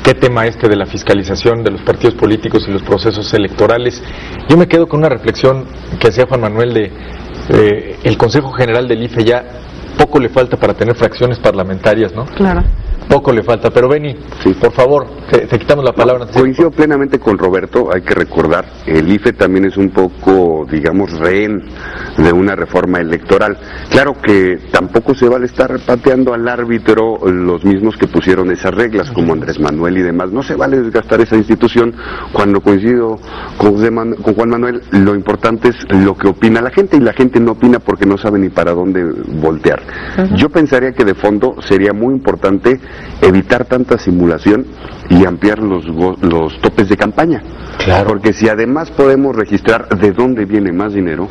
Qué tema este de la fiscalización de los partidos políticos y los procesos electorales. Yo me quedo con una reflexión que hacía Juan Manuel de el Consejo General del IFE. Ya poco le falta para tener fracciones parlamentarias, ¿no? Claro. Poco le falta, pero Beni, sí, por favor, te quitamos la palabra. Coincido plenamente con Roberto. Hay que recordar, el IFE también es un poco, digamos, rehén de una reforma electoral. Claro que tampoco se vale estar pateando al árbitro los mismos que pusieron esas reglas, como Andrés Manuel y demás. No se vale desgastar esa institución. Cuando coincido con Juan Manuel, lo importante es lo que opina la gente, y la gente no opina porque no sabe ni para dónde voltear. Yo pensaría que de fondo sería muy importante evitar tanta simulación y ampliar los topes de campaña. Claro. Porque si además podemos registrar de dónde viene más dinero,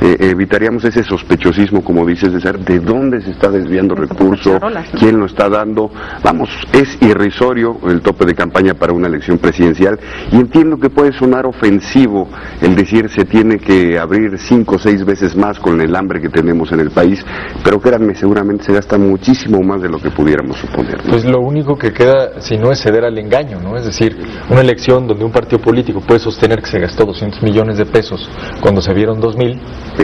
evitaríamos ese sospechosismo, como dices, César, de dónde se está desviando recurso, quién lo está dando. Vamos, es irrisorio el tope de campaña para una elección presidencial, y entiendo que puede sonar ofensivo el decir se tiene que abrir 5 o 6 veces más con el hambre que tenemos en el país, pero créanme, seguramente se gasta muchísimo más de lo que pudiéramos suponer, ¿no? Pues lo único que queda, si no es ceder al engaño, ¿no? Es decir, una elección donde un partido político puede sostener que se gastó 200 millones de pesos cuando se vieron 2,000, sí.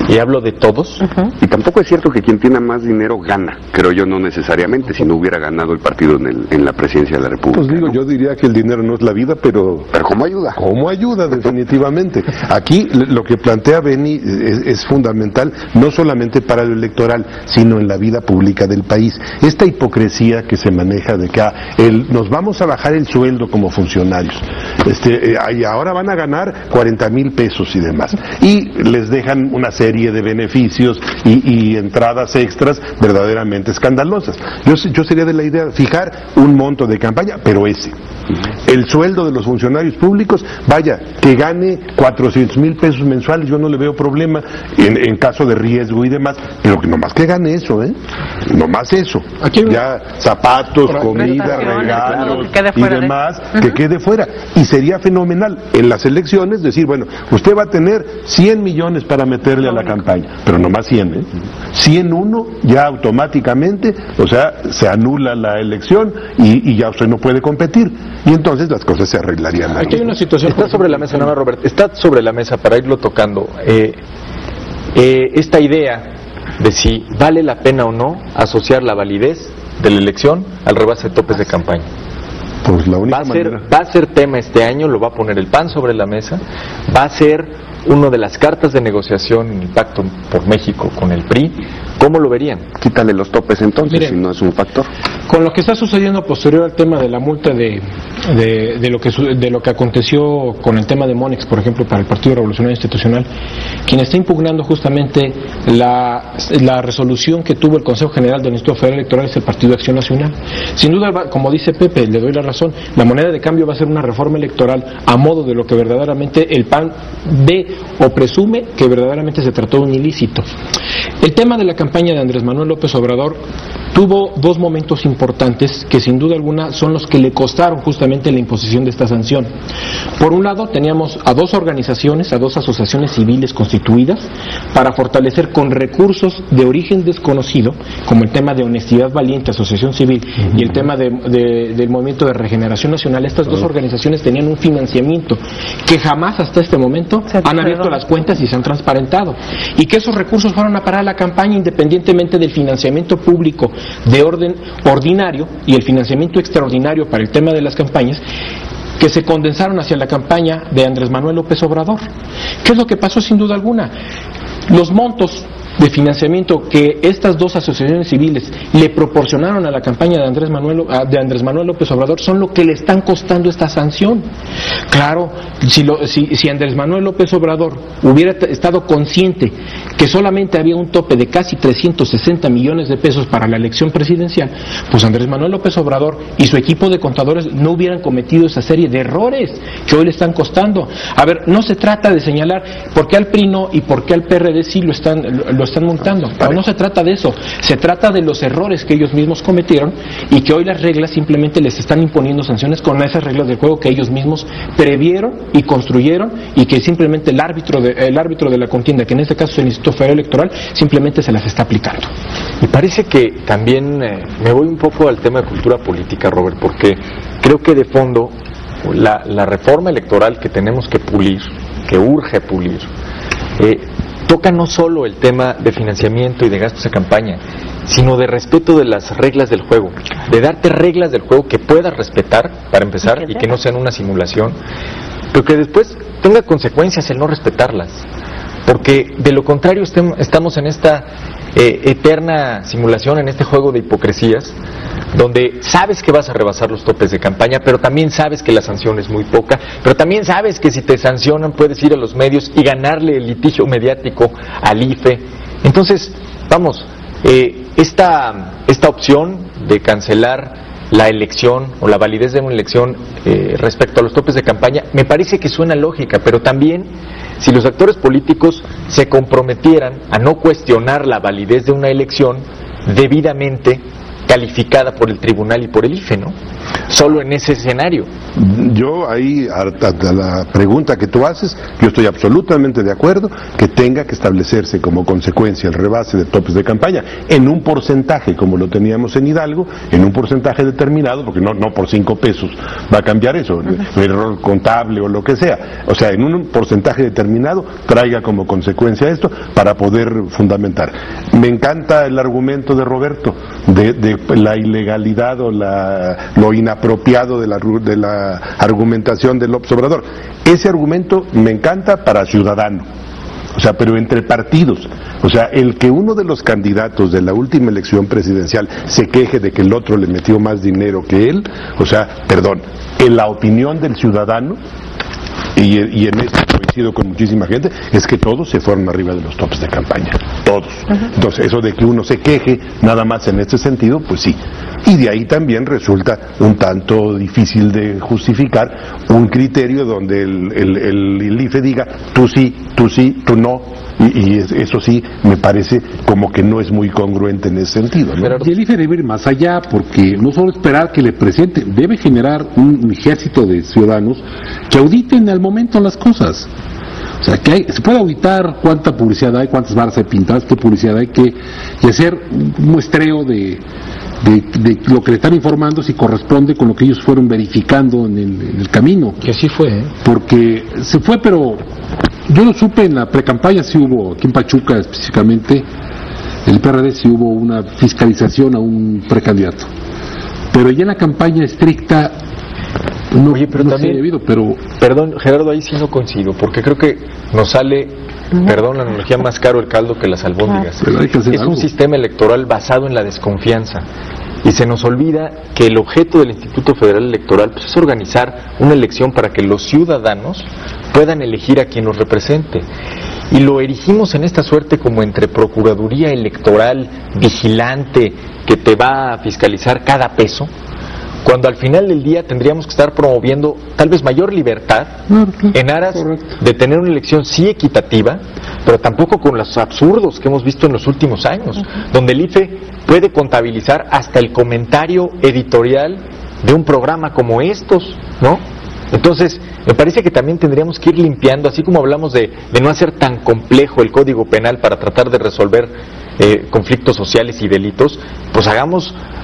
Y hablo de todos. Y tampoco es cierto que quien tiene más dinero gana, creo yo, no necesariamente, si no hubiera ganado el partido en la presidencia de la República. Pues digo, ¿no? Yo diría que el dinero no es la vida, pero ¿cómo ayuda? ¿Cómo ayuda? Definitivamente. Aquí lo que plantea Beni es fundamental, no solamente para lo electoral, sino en la vida pública del país. Esta hipocresía que se maneja de que nos vamos a bajar el sueldo como funcionarios, y ahora van a ganar 40,000 pesos y demás, y les dejan una serie de beneficios y entradas extras verdaderamente escandalosas. Yo sería de la idea fijar un monto de campaña, pero el sueldo de los funcionarios públicos, vaya, que gane 400,000 pesos mensuales, yo no le veo problema en caso de riesgo y demás, pero que nomás que gane eso, nomás eso. Aquí ya zapatos, comida, regalos y demás, que quede fuera. Y sería fenomenal en las elecciones decir, bueno, usted va a tener 100 millones para meterle a la campaña, pero nomás 100, 101 ya automáticamente, o sea, se anula la elección y ya usted no puede competir. Y entonces las cosas se arreglarían. Aquí hay una situación. Está sobre la mesa, nada más, Robert. Está sobre la mesa para irlo tocando. Esta idea de si vale la pena o no asociar la validez de la elección al rebase de topes de campaña. Pues la única va a ser tema este año, lo va a poner el PAN sobre la mesa, va a ser una de las cartas de negociación en el Pacto por México con el PRI. ¿Cómo lo verían? Quítale los topes entonces. Miren, si no es un factor. Con lo que está sucediendo posterior al tema de la multa de lo que aconteció con el tema de Monex, por ejemplo, para el Partido Revolucionario Institucional, quien está impugnando justamente la resolución que tuvo el Consejo General del Instituto Federal Electoral es el Partido Acción Nacional. Sin duda, como dice Pepe, le doy la razón, la moneda de cambio va a ser una reforma electoral a modo de lo que verdaderamente el PAN ve o presume que verdaderamente se trató de un ilícito. El tema de la campaña de Andrés Manuel López Obrador tuvo dos momentos importantes que sin duda alguna son los que le costaron justamente la imposición de esta sanción. Por un lado teníamos a dos organizaciones, a dos asociaciones civiles constituidas para fortalecer con recursos de origen desconocido, como el tema de Honestidad Valiente, Asociación Civil, y el tema del Movimiento de Regeneración Nacional. Estas dos organizaciones tenían un financiamiento que jamás hasta este momento han abierto las cuentas y se han transparentado, y que esos recursos fueron a parar a la campaña independientemente del financiamiento público de orden ordinario y el financiamiento extraordinario para el tema de las campañas que se condensaron hacia la campaña de Andrés Manuel López Obrador. ¿Qué es lo que pasó? Sin duda alguna, los montos de financiamiento que estas dos asociaciones civiles le proporcionaron a la campaña de Andrés Manuel López Obrador son lo que le están costando esta sanción. Claro, si Andrés Manuel López Obrador hubiera estado consciente que solamente había un tope de casi 360 millones de pesos para la elección presidencial, pues Andrés Manuel López Obrador y su equipo de contadores no hubieran cometido esa serie de errores que hoy le están costando. A ver, no se trata de señalar por qué al PRI no y por qué al PRD sí lo están multando. No se trata de eso. Se trata de los errores que ellos mismos cometieron y que hoy las reglas simplemente les están imponiendo sanciones con esas reglas del juego que ellos mismos previeron y construyeron, y que simplemente el árbitro de la contienda, que en este caso es el Instituto Federal Electoral, simplemente se las está aplicando. Y parece que también me voy un poco al tema de cultura política, Robert, porque creo que de fondo la reforma electoral que tenemos que pulir, que urge pulir, toca no solo el tema de financiamiento y de gastos de campaña, sino de respeto de las reglas del juego, de darte reglas del juego que puedas respetar, para empezar, y que no sean una simulación, pero que después tenga consecuencias el no respetarlas, porque de lo contrario estamos en esta eterna simulación, en este juego de hipocresías, donde sabes que vas a rebasar los topes de campaña, pero también sabes que la sanción es muy poca, pero también sabes que si te sancionan puedes ir a los medios y ganarle el litigio mediático al IFE. Entonces, vamos, esta opción de cancelar la elección o la validez de una elección respecto a los topes de campaña me parece que suena lógica, pero también si los actores políticos se comprometieran a no cuestionar la validez de una elección debidamente calificada por el tribunal y por el IFE, ¿no? Solo en ese escenario. Yo ahí, a la pregunta que tú haces, yo estoy absolutamente de acuerdo que tenga que establecerse como consecuencia el rebase de topes de campaña en un porcentaje, como lo teníamos en Hidalgo, en un porcentaje determinado, porque no por 5 pesos va a cambiar eso, error contable o lo que sea. O sea, en un porcentaje determinado traiga como consecuencia esto para poder fundamentar. Me encanta el argumento de Roberto de la ilegalidad o lo inapropiado de la argumentación del López Obrador. Ese argumento me encanta para Ciudadano, o sea, pero entre partidos. O sea, el que uno de los candidatos de la última elección presidencial se queje de que el otro le metió más dinero que él, o sea, perdón, en la opinión del ciudadano, y en esto coincido con muchísima gente, es que todos se fueron arriba de los topes de campaña, todos. Entonces, eso de que uno se queje nada más en este sentido, pues sí. Y de ahí también resulta un tanto difícil de justificar un criterio donde el IFE diga tú sí, tú no, y eso sí me parece como que no es muy congruente en ese sentido, ¿no? Y el IFE debe ir más allá, porque no solo esperar que le presenten, debe generar un ejército de ciudadanos que auditen al momento las cosas. O sea, se puede auditar cuánta publicidad hay, cuántas barras hay pintadas, qué publicidad hay, y hacer un muestreo de lo que le están informando, si corresponde con lo que ellos fueron verificando en el camino. Que así fue, Porque se fue, pero yo lo supe en la precampaña, sí hubo, aquí en Pachuca específicamente, el PRD sí hubo una fiscalización a un precandidato. Pero ya en la campaña estricta no, oye, pero no también, debido, pero... Perdón, Gerardo, ahí sí no coincido, porque creo que nos sale, perdón la analogía, más caro el caldo que las albóndigas. Es un sistema electoral basado en la desconfianza. Y se nos olvida que el objeto del Instituto Federal Electoral pues, es organizar una elección para que los ciudadanos puedan elegir a quien los represente. Y lo erigimos en esta suerte como entre Procuraduría Electoral, vigilante, que te va a fiscalizar cada peso, cuando al final del día tendríamos que estar promoviendo tal vez mayor libertad en aras de tener una elección sí equitativa, pero tampoco con los absurdos que hemos visto en los últimos años, donde el IFE puede contabilizar hasta el comentario editorial de un programa como estos, ¿no? Entonces, me parece que también tendríamos que ir limpiando, así como hablamos de no hacer tan complejo el Código Penal para tratar de resolver conflictos sociales y delitos, pues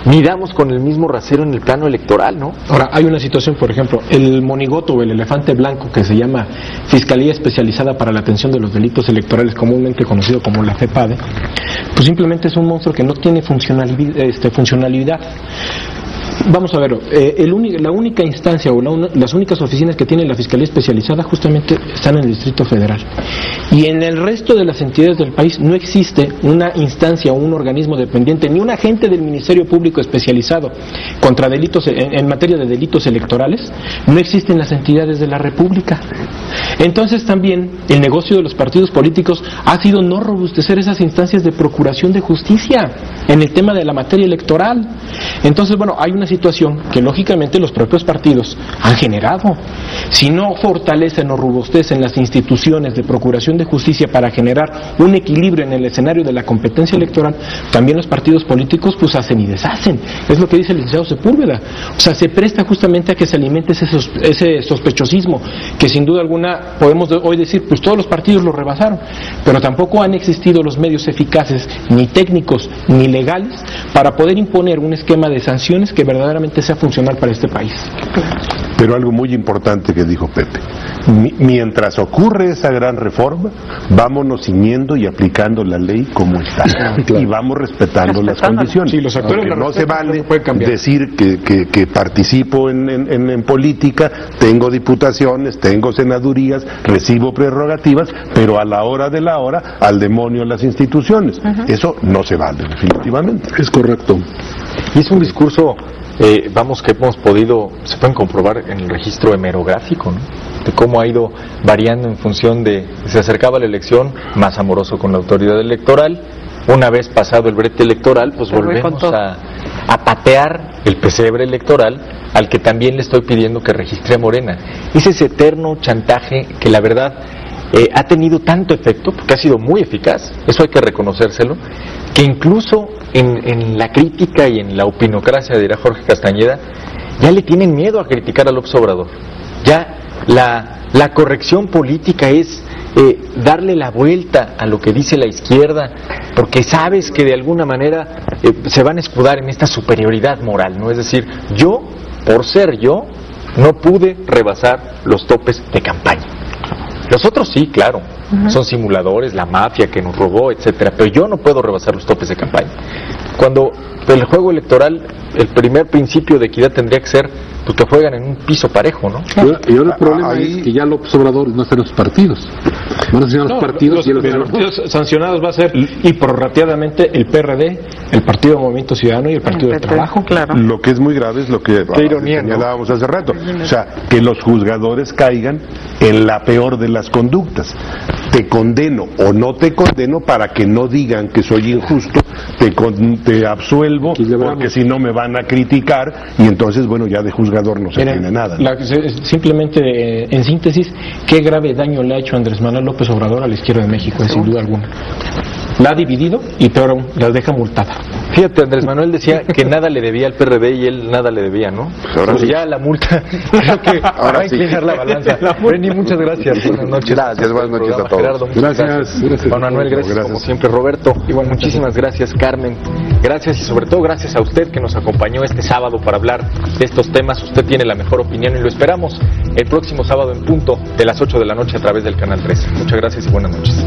midamos con el mismo rasero en el plano electoral, ¿no? Ahora, hay una situación, por ejemplo, el monigoto o el elefante blanco que se llama Fiscalía Especializada para la Atención de los Delitos Electorales, comúnmente conocido como la FEPADE, pues simplemente es un monstruo que no tiene funcionalidad. Vamos a ver, la única instancia o las únicas oficinas que tiene la Fiscalía Especializada justamente están en el Distrito Federal. Y en el resto de las entidades del país no existe una instancia o un organismo dependiente, ni un agente del Ministerio Público especializado contra delitos, en materia de delitos electorales, no existen las entidades de la República. Entonces también el negocio de los partidos políticos ha sido no robustecer esas instancias de procuración de justicia en el tema de la materia electoral. Entonces, bueno, hay una situación que lógicamente los propios partidos han generado. Si no fortalecen o robustecen las instituciones de procuración de justicia para generar un equilibrio en el escenario de la competencia electoral, también los partidos políticos pues hacen y deshacen. Es lo que dice el licenciado Sepúlveda. O sea, se presta justamente a que se alimente ese sospechosismo, que sin duda alguna podemos hoy decir, pues todos los partidos lo rebasaron, pero tampoco han existido los medios eficaces, ni técnicos, ni legales, para poder imponer un esquema de sanciones que verdaderamente sea funcional para este país. Pero algo muy importante que dijo Pepe, mientras ocurre esa gran reforma, vámonos ciñendo y aplicando la ley como está, y vamos respetando las condiciones. Sí, los actores no se vale no decir que participo en política, tengo diputaciones, tengo senadurías, recibo prerrogativas, pero a la hora de la hora, al demonio las instituciones. Eso no se vale, definitivamente. Es correcto. Y es un discurso, vamos, que hemos podido, se pueden comprobar en el registro hemerográfico, ¿no? De cómo ha ido variando en función de, se acercaba la elección, más amoroso con la autoridad electoral, una vez pasado el brete electoral, pues volvemos a patear el pesebre electoral, al que también le estoy pidiendo que registre a Morena. Es ese eterno chantaje que la verdad ha tenido tanto efecto, porque ha sido muy eficaz, eso hay que reconocérselo, que incluso en la crítica y en la opinocracia, dirá Jorge Castañeda, ya le tienen miedo a criticar a López Obrador. Ya la corrección política es darle la vuelta a lo que dice la izquierda, porque sabes que de alguna manera se van a escudar en esta superioridad moral, ¿no? Es decir, yo, por ser yo, no pude rebasar los topes de campaña. Los otros sí, claro, son simuladores, la mafia que nos robó, etcétera, pero yo no puedo rebasar los topes de campaña. Cuando el juego electoral, el primer principio de equidad tendría que ser pues, que juegan en un piso parejo, ¿no? Y ahora el problema es que ya López Obrador no está en los partidos. Van a sancionar los partidos y los partidos sancionados va a ser y prorrateadamente el PRD, el Partido Movimiento Ciudadano y el Partido del Trabajo. Claro. Lo que es muy grave es lo que señalábamos hace rato, o sea, que los juzgadores caigan en la peor de las conductas. Te condeno o no te condeno para que no digan que soy injusto, te absuelvo porque si no me van a criticar y entonces, bueno, ya de juzgador no se tiene nada, ¿no? Simplemente, en síntesis, qué grave daño le ha hecho Andrés Manuel López Obrador a la izquierda de México, sin duda alguna. La ha dividido y peor aún, la deja multada. Fíjate, Andrés Manuel decía que nada le debía al PRD y él nada le debía, ¿no? Pues ahora sí. Ya la multa, creo que ahora va a inclinar la balanza. Renny, muchas gracias. Buenas noches. Gracias, buenas noches a todos. Gerardo, gracias. Juan Manuel, gracias como siempre. Roberto, igual muchísimas gracias. Carmen, gracias y sobre todo gracias a usted que nos acompañó este sábado para hablar de estos temas. Usted tiene la mejor opinión y lo esperamos el próximo sábado en punto de las 8 de la noche a través del Canal 13. Muchas gracias y buenas noches.